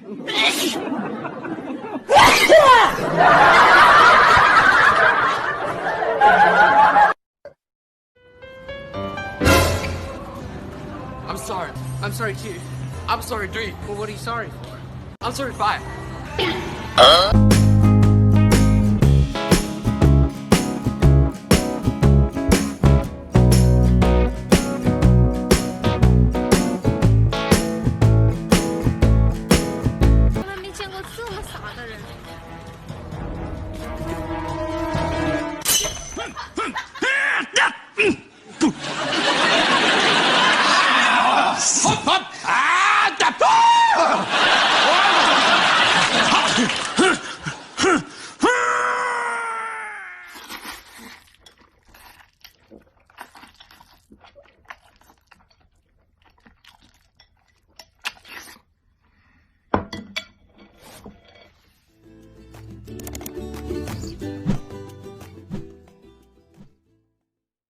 I'm sorry. I'm sorry, 2. I'm sorry, 3. Well, what are you sorry for? I'm sorry, 5.